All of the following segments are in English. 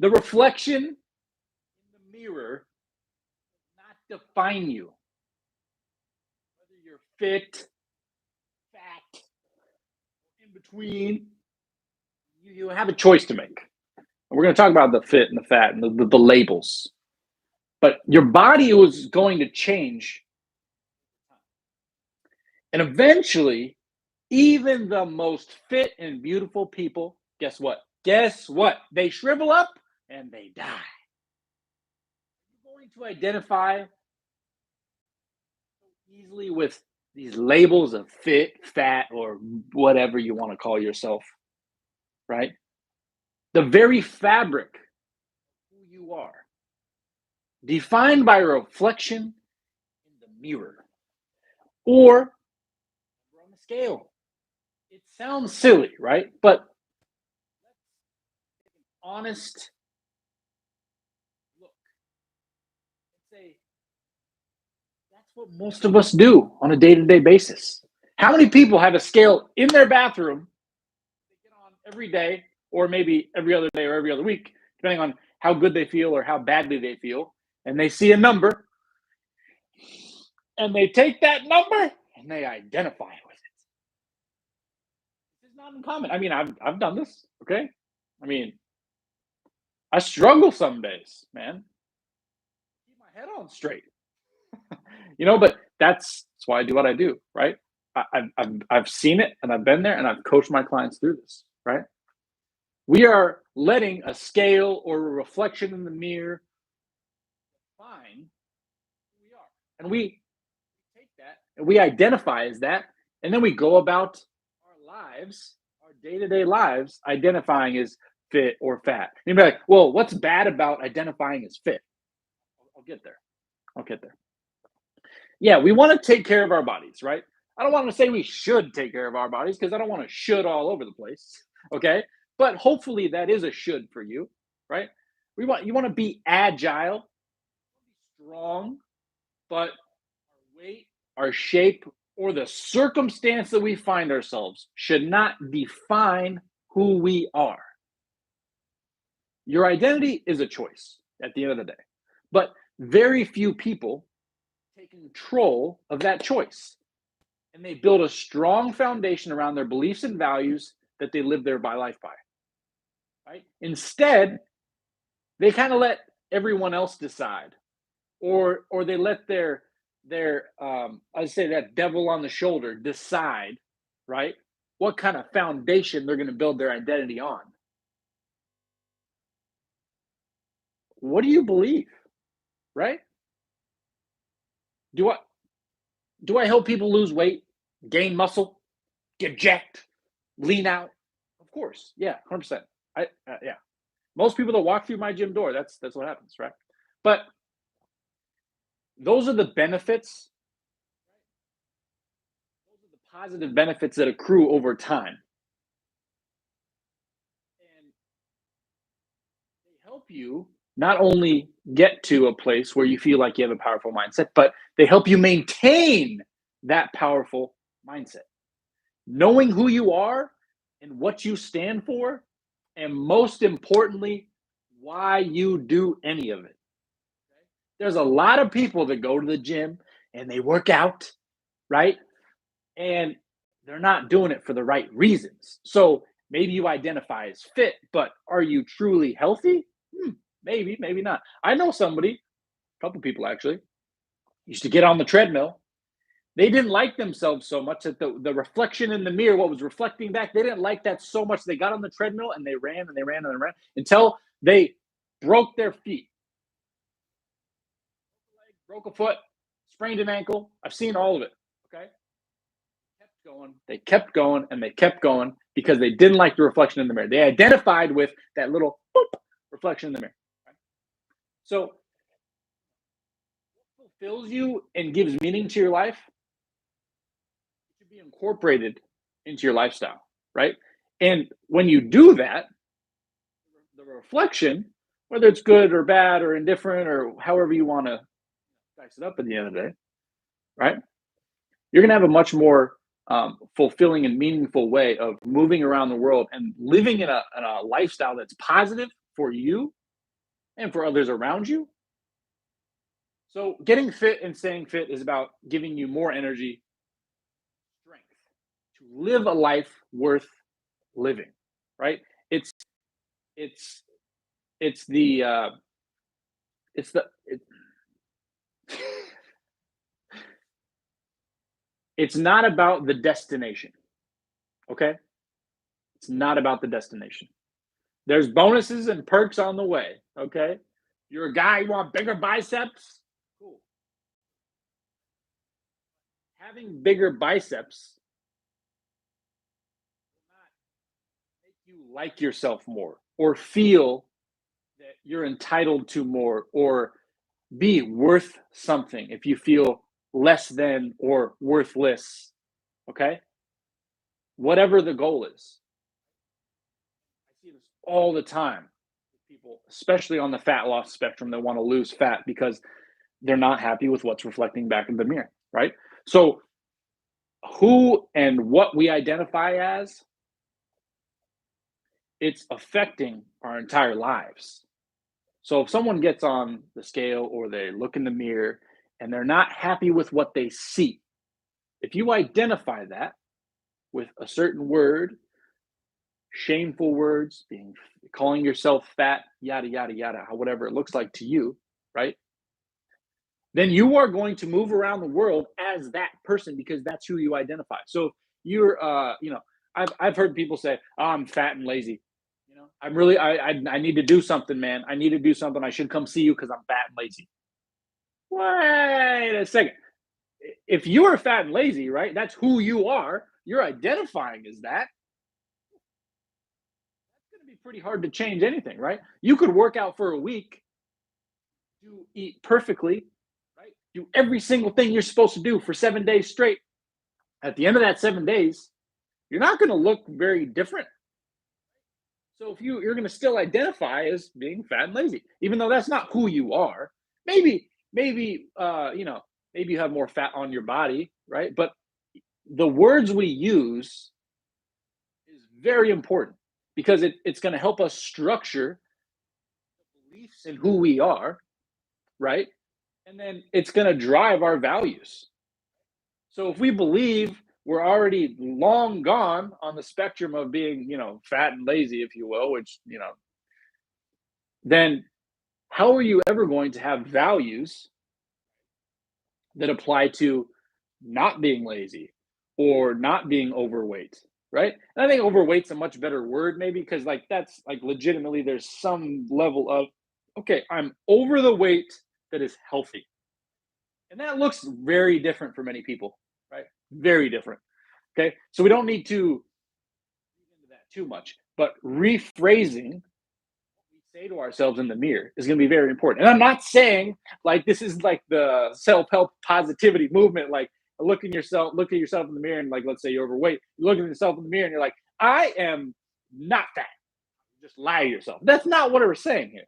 The reflection in the mirror does not define you. Whether you're fit, fat, in between, you have a choice to make. And we're going to talk about the fit and the fat and the labels. But your body is going to change. And eventually, even the most fit and beautiful people, guess what? Guess what? They shrivel up and they die. You're going to identify easily with these labels of fit, fat, or whatever you want to call yourself, right? The very fabric of who you are, defined by a reflection in the mirror or on the scale. It sounds silly, right? But honest look and say, that's what most of us do on a day-to-day basis. How many people have a scale in their bathroom they get on every day, or maybe every other day or every other week, depending on how good they feel or how badly they feel, and they see a number, and they take that number and they identify with it. This is not uncommon. I mean, I've done this, okay? I mean, I struggle some days, man. Keep my head on straight. But that's why I do what I do, right? I've seen it and I've been there and I've coached my clients through this, right? We are letting a scale or a reflection in the mirror define who we are. And we take that and we identify as that. And then we go about our lives, our day-to-day lives, identifying as fit or fat. And you'd be like, well, what's bad about identifying as fit? I'll get there. Yeah, we want to take care of our bodies, right? I don't want to say we should take care of our bodies because I don't want to should all over the place. Okay. But hopefully that is a should for you, right? You want to be agile, strong, but our weight, our shape, or the circumstance that we find ourselves should not define who we are. Your identity is a choice at the end of the day, but very few people take control of that choice, and they build a strong foundation around their beliefs and values that they live their life by. Right? Instead, they kind of let everyone else decide, or they let their I'd say that devil on the shoulder decide, right? What kind of foundation they're going to build their identity on. What do you believe, right? Do I help people lose weight, gain muscle, get jacked, lean out? Of course, yeah, 100%. Yeah. Most people that walk through my gym door, that's what happens, right? But those are the benefits. Those are the positive benefits that accrue over time, and they help you not only get to a place where you feel like you have a powerful mindset, but they help you maintain that powerful mindset. Knowing who you are and what you stand for, and most importantly, why you do any of it. There's a lot of people that go to the gym and they work out, right? And they're not doing it for the right reasons. So maybe you identify as fit, but are you truly healthy? Maybe, maybe not. I know somebody, a couple people actually, used to get on the treadmill. They didn't like themselves so much that the reflection in the mirror, what was reflecting back, they didn't like that so much. They got on the treadmill and they ran and they ran and they ran until they broke their feet. Broke a foot, sprained an ankle. I've seen all of it. Okay. They kept going, and they kept going because they didn't like the reflection in the mirror. They identified with that little boop reflection in the mirror. Right? So, what fulfills you and gives meaning to your life should be incorporated into your lifestyle, right? And when you do that, the reflection, whether it's good or bad or indifferent or however you want to dice it up at the end of the day, right? You're going to have a much more fulfilling and meaningful way of moving around the world and living in a lifestyle that's positive for you and for others around you. So getting fit and staying fit is about giving you more energy, strength to live a life worth living, right? It's it's it's the it's the it, it's not about the destination, okay? It's not about the destination. There's bonuses and perks on the way, okay? You're a guy, you want bigger biceps? Cool. Having bigger biceps make you like yourself more or feel that you're entitled to more or be worth something if you feel less than or worthless, okay? Whatever the goal is. I see this all the time. People, especially on the fat loss spectrum, that want to lose fat because they're not happy with what's reflecting back in the mirror, right? So, who and what we identify as, it's affecting our entire lives. So, if someone gets on the scale or they look in the mirror and they're not happy with what they see, if you identify that with a certain word, shameful words, being calling yourself fat, yada yada yada, whatever it looks like to you, right? Then you are going to move around the world as that person because that's who you identify. So you're, I've heard people say, oh, I'm fat and lazy. I'm really, I need to do something, man. I need to do something. I should come see you because I'm fat and lazy. Wait a second. If you are fat and lazy, right? That's who you are. You're identifying as that. It's going to be pretty hard to change anything, right? You could work out for a week, do eat perfectly, right? Do every single thing you're supposed to do for 7 days straight. At the end of that 7 days, you're not going to look very different. So if you're going to still identify as being fat and lazy, even though that's not who you are, maybe maybe you have more fat on your body, right? But the words we use is very important because it's going to help us structure beliefs in who we are, right? And then it's going to drive our values. So if we believe we're already long gone on the spectrum of being, fat and lazy, if you will, which, then how are you ever going to have values that apply to not being lazy or not being overweight? Right. And I think overweight's a much better word, maybe, because like that's like legitimately there's some level of, okay, I'm over the weight that is healthy. And that looks very different for many people, right? Very different. Okay. So we don't need to get into that too much, but rephrasing what we say to ourselves in the mirror is going to be very important. And I'm not saying like this is like the self-help positivity movement, like look at yourself in the mirror and like, let's say you're overweight, you look at yourself in the mirror and you're like, I am not fat. Just lie to yourself. That's not what we're saying here.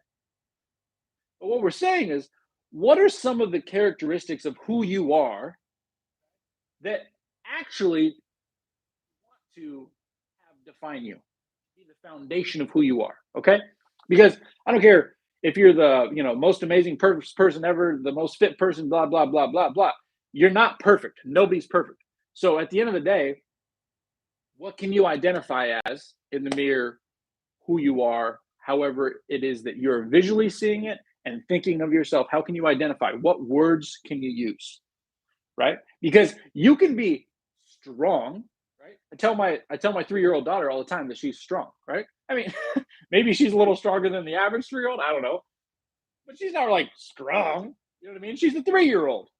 But what we're saying is, what are some of the characteristics of who you are that actually want to have define you, be the foundation of who you are. Okay, because I don't care if you're the most amazing person ever, the most fit person, blah blah blah blah blah. You're not perfect. Nobody's perfect. So at the end of the day, what can you identify as in the mirror? Who you are, however it is that you're visually seeing it and thinking of yourself. How can you identify? What words can you use? Right? Because you can be strong, right? I tell my 3-year-old daughter all the time that she's strong, right? I mean, maybe she's a little stronger than the average 3-year-old. I don't know, but she's not like strong. You know what I mean? She's a 3-year-old.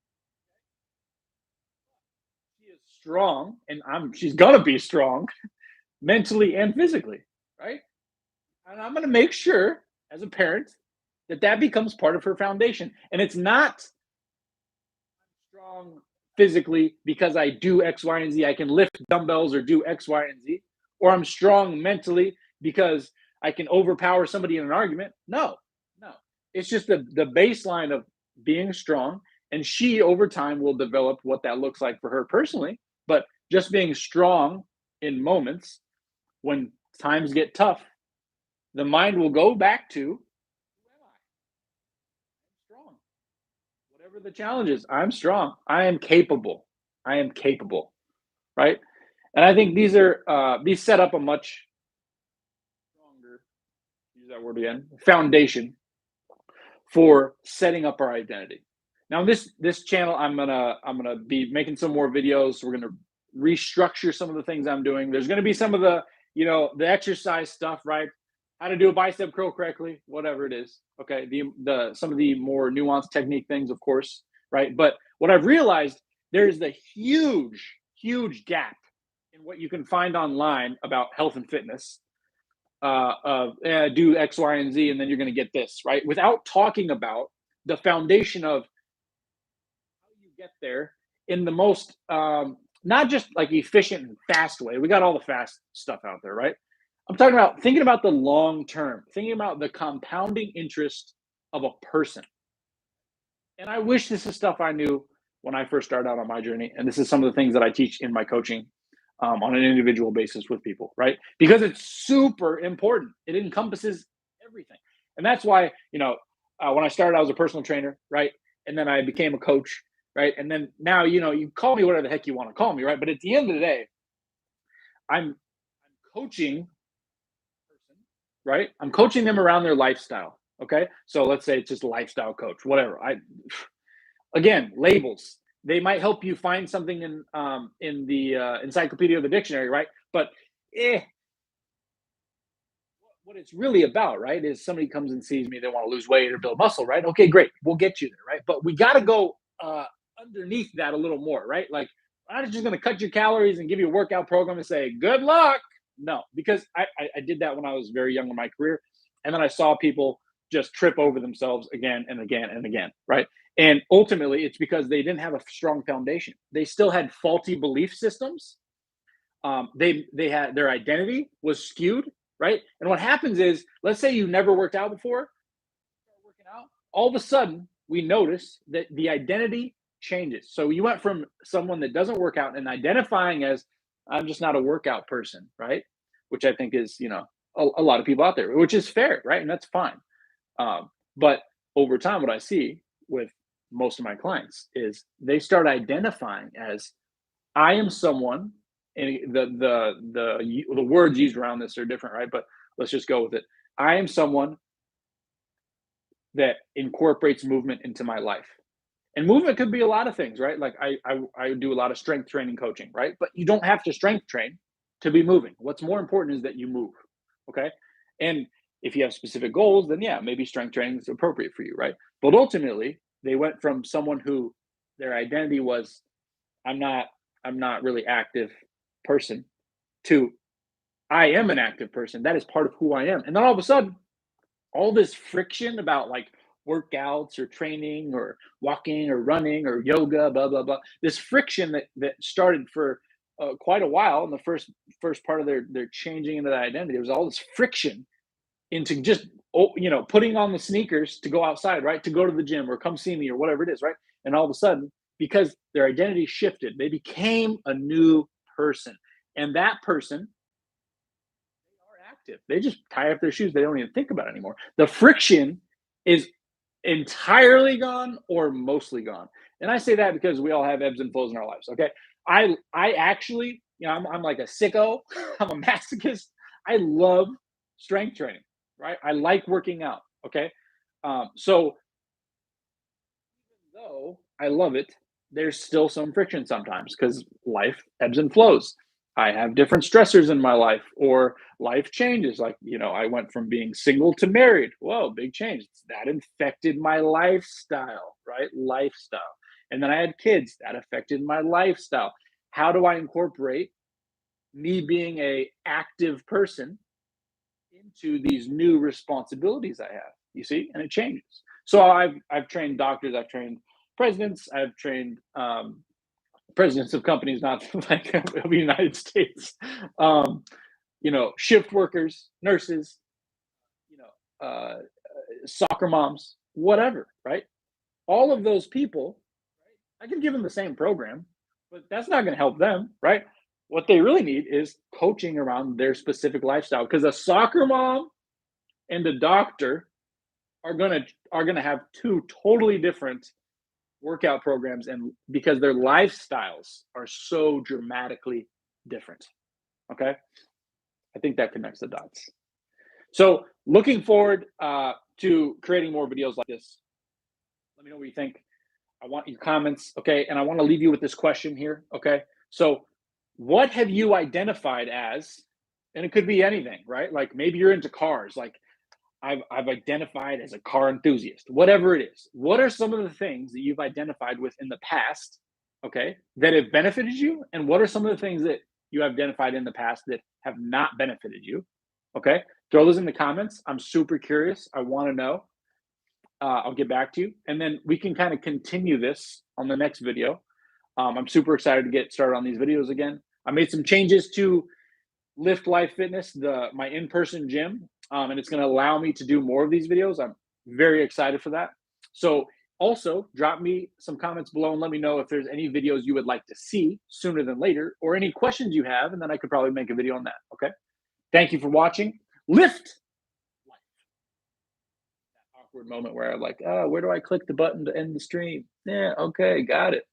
She is strong, and she's gonna be strong mentally and physically, right? And I'm gonna make sure as a parent that that becomes part of her foundation, and it's not strong physically because I do X, Y, and Z. I can lift dumbbells or do X, Y, and Z. Or I'm strong mentally because I can overpower somebody in an argument. No, no. It's just the baseline of being strong. And she, over time, will develop what that looks like for her personally. But just being strong in moments when times get tough, the mind will go back to, who am I? Whatever the challenge is, I'm strong. I am capable. I am capable, right? And I think these set up a much stronger, use that word again, foundation for setting up our identity. Now this channel, I'm gonna be making some more videos. We're gonna restructure some of the things I'm doing. There's gonna be some of the the exercise stuff, right? How to do a bicep curl correctly, whatever it is. Okay, the some of the more nuanced technique things, of course, right? But what I've realized, there's the huge gap in what you can find online about health and fitness, do X, Y, and Z, and then you're going to get this, right? Without talking about the foundation of how you get there in the most, not just like efficient and fast way. We got all the fast stuff out there, right? I'm talking about thinking about the long term, thinking about the compounding interest of a person. And I wish this is stuff I knew when I first started out on my journey. And this is some of the things that I teach in my coaching, on an individual basis with people, right? Because it's super important. It encompasses everything. And that's why, when I started, I was a personal trainer, right? And then I became a coach, right? And then now, you call me whatever the heck you want to call me, right? But at the end of the day, I'm coaching, right? I'm coaching them around their lifestyle. Okay. So let's say it's just lifestyle coach, whatever. Again, labels. They might help you find something in the encyclopedia of the dictionary, right? But eh, what it's really about, right, is somebody comes and sees me, they want to lose weight or build muscle, right? Okay, great, we'll get you there, right? But we got to go underneath that a little more, right? Like, I'm not just going to cut your calories and give you a workout program and say good luck. No, because I did that when I was very young in my career, and then I saw people just trip over themselves again and again and again, right? And ultimately, it's because they didn't have a strong foundation. They still had faulty belief systems. They had their identity was skewed, right? And what happens is, let's say you never worked out before, working out, all of a sudden we notice that the identity changes. So you went from someone that doesn't work out and identifying as, I'm just not a workout person, right? Which I think is, a lot of people out there, which is fair, right? And that's fine. But over time, what I see with most of my clients is they start identifying as, I am someone, and the words used around this are different, right? But let's just go with it. I am someone that incorporates movement into my life. And movement could be a lot of things, right? Like I do a lot of strength training coaching, right? But you don't have to strength train to be moving. What's more important is that you move. Okay. And if you have specific goals, then yeah, maybe strength training is appropriate for you, right? But ultimately, they went from someone who their identity was, I'm not, I'm not really active person, to I am an active person. That is part of who I am. And then all of a sudden, all this friction about like workouts or training or walking or running or yoga, blah blah blah. This friction that started for quite a while in the first part of their changing into that identity. There was all this friction into just putting on the sneakers to go outside, right? To go to the gym or come see me or whatever it is, right? And all of a sudden, because their identity shifted, they became a new person, and that person are active. They just tie up their shoes. They don't even think about it anymore. The friction is entirely gone or mostly gone. And I say that because we all have ebbs and flows in our lives. Okay. I actually, I'm like a sicko. I'm a masochist. I love strength training, right? I like working out. Okay. So though I love it, there's still some friction sometimes because life ebbs and flows. I have different stressors in my life, or life changes. Like, I went from being single to married. Whoa, big change. That infected my lifestyle, right? Lifestyle. And then I had kids. That affected my lifestyle. How do I incorporate me being a active person into these new responsibilities I have? You see, and it changes. So I've trained doctors, I've trained presidents, I've trained presidents of companies, not like of the United States, um, shift workers, nurses, you know, soccer moms, whatever, right? All of those people, I can give them the same program, but that's not going to help them, right? What they really need is coaching around their specific lifestyle, because a soccer mom and a doctor are gonna have two totally different workout programs, and because their lifestyles are so dramatically different. Okay. I think that connects the dots. So, looking forward to creating more videos like this. Let me know what you think. I want your comments. Okay. And I want to leave you with this question here. Okay. So, what have you identified as, and it could be anything, right? Like maybe you're into cars. Like I've identified as a car enthusiast, whatever it is. What are some of the things that you've identified with in the past, okay, that have benefited you? And what are some of the things that you have identified in the past that have not benefited you? Okay, throw those in the comments. I'm super curious. I want to know. I'll get back to you. And then we can kind of continue this on the next video. I'm super excited to get started on these videos again. I made some changes to Lift Life Fitness, my in-person gym, and it's going to allow me to do more of these videos. I'm very excited for that. So also drop me some comments below and let me know if there's any videos you would like to see sooner than later, or any questions you have, and then I could probably make a video on that. Okay. Thank you for watching. Lift Life. That awkward moment where I'm like, oh, where do I click the button to end the stream? Yeah, okay, got it.